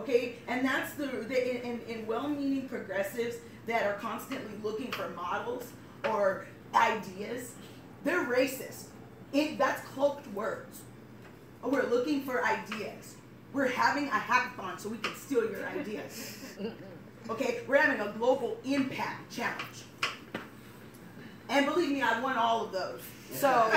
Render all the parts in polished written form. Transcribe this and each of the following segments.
Okay, and that's in well-meaning progressives that are constantly looking for models or ideas, they're racist. That's cloaked words. We're looking for ideas. We're having a hackathon so we can steal your ideas. Okay, we're having a global impact challenge. And believe me, I won all of those. So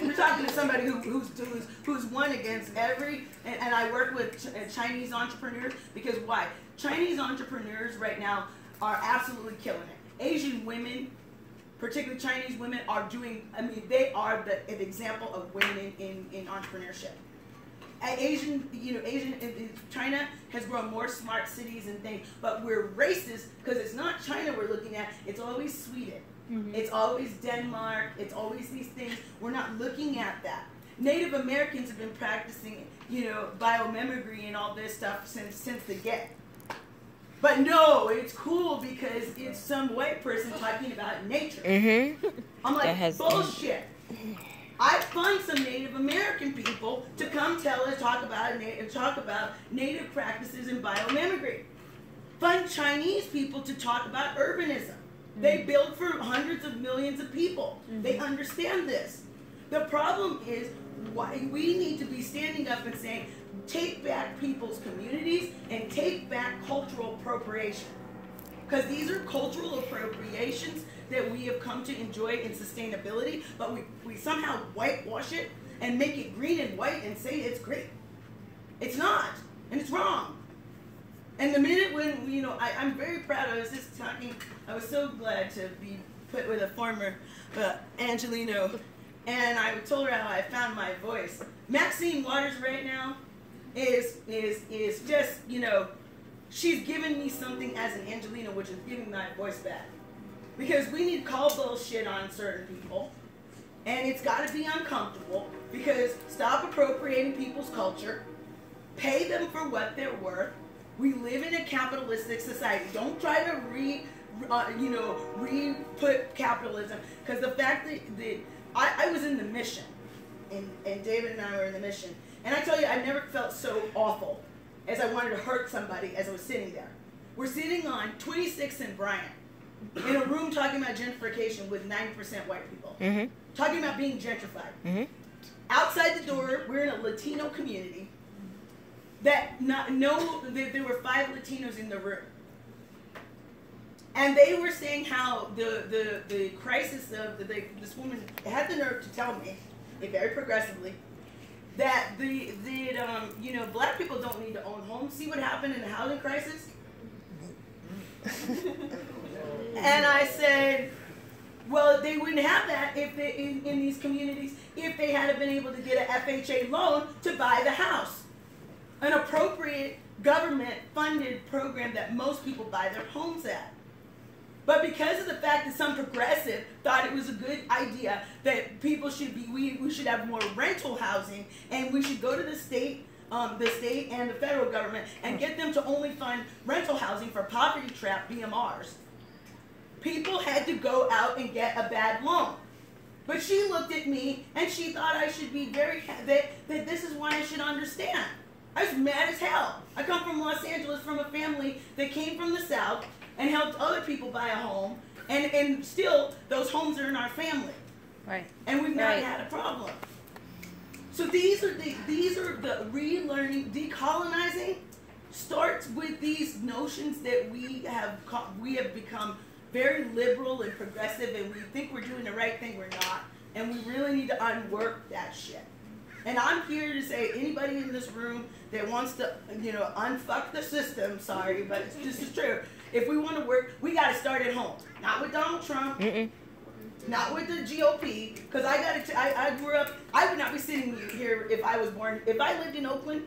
you're talking to somebody who's won against every, and I work with Chinese entrepreneurs because why? Chinese entrepreneurs right now are absolutely killing it. Asian women, particularly Chinese women, are doing, I mean, they are an example of women in entrepreneurship. China has grown more smart cities and things, but we're racist because it's not China we're looking at, it's always Sweden. Mm-hmm. It's always Denmark, it's always these things. We're not looking at that. Native Americans have been practicing, biomimicry and all this stuff since the get. But no, it's cool because it's some white person talking about nature. Mm-hmm. I'm like, bullshit. I fund some Native American people to come talk about native practices in biomimicry. Fund Chinese people to talk about urbanism. Mm-hmm. They build for hundreds of millions of people. Mm-hmm. They understand this. The problem is why we need to be standing up and saying, take back people's communities and take back cultural appropriation. Because these are cultural appropriations that we have come to enjoy in sustainability, but we somehow whitewash it and make it green and white and say it's great. It's not, and it's wrong. And the minute when, I'm very proud, I was so glad to be put with a former Angelino, and I told her how I found my voice. Maxine Waters right now is just, she's given me something as an Angelino, which is giving my voice back. Because we need to call bullshit on certain people, and it's got to be uncomfortable, because stop appropriating people's culture, pay them for what they're worth. We live in a capitalistic society. Don't try to re-put capitalism, because the fact that I was in the mission, and David and I were in the mission, and I tell you, I never felt so awful as I wanted to hurt somebody as I was sitting there. We're sitting on 26th and Bryant in a room talking about gentrification with 90% white people, mm-hmm. talking about being gentrified. Mm-hmm. Outside the door, we're in a Latino community that there were 5 Latinos in the room. And they were saying how the crisis of this woman had the nerve to tell me, very progressively, that black people don't need to own homes. See what happened in the housing crisis? And I said, well, they wouldn't have that if they, in these communities if they had been able to get an FHA loan to buy the house. An appropriate government-funded program that most people buy their homes at. But because of the fact that some progressive thought it was a good idea that people should be, we should have more rental housing, and we should go to the state and the federal government and get them to only fund rental housing for poverty-trapped BMRs. People had to go out and get a bad loan. But she looked at me and she thought I should be that this is why I should understand. I was mad as hell. I come from Los Angeles from a family that came from the South and helped other people buy a home, and still those homes are in our family. Right. And we've not had a problem. So these are the relearning. Decolonizing starts with these notions that we have become very liberal and progressive, and we think we're doing the right thing. We're not, and we really need to unwork that shit. And I'm here to say, anybody in this room that wants to, unfuck the system, sorry, but this is true. If we want to work, we got to start at home. Not with Donald Trump, not with the GOP, because I grew up, I would not be sitting here if I was born, if I lived in Oakland,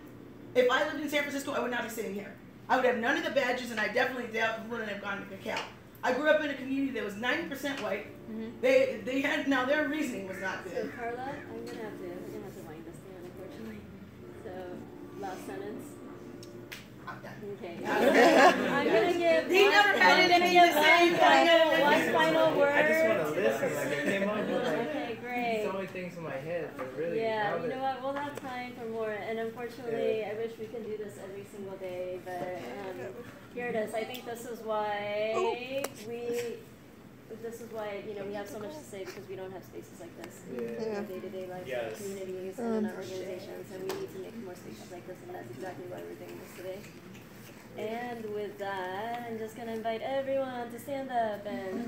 if I lived in San Francisco, I would not be sitting here. I would have none of the badges, and I definitely wouldn't have gone to Cal. I grew up in a community that was 90% white. Mm-hmm. They had, now their reasoning was not good. So Carla, I'm gonna have to wind this down, unfortunately. So last sentence. I'm done. Okay. I'm gonna give. He never had anything to say. One final word. I just want to listen. Like I came on. Okay, great. things in my head, but really, yeah, you know what? We'll have time for more, and unfortunately, I wish we could do this every single day, but here it is. I think this is why we have so much to say, because we don't have spaces like this in our day-to-day lives, in our communities, and in our organizations, and we need to make more spaces like this, and that's exactly why we're doing this today. And with that, I'm just going to invite everyone to stand up and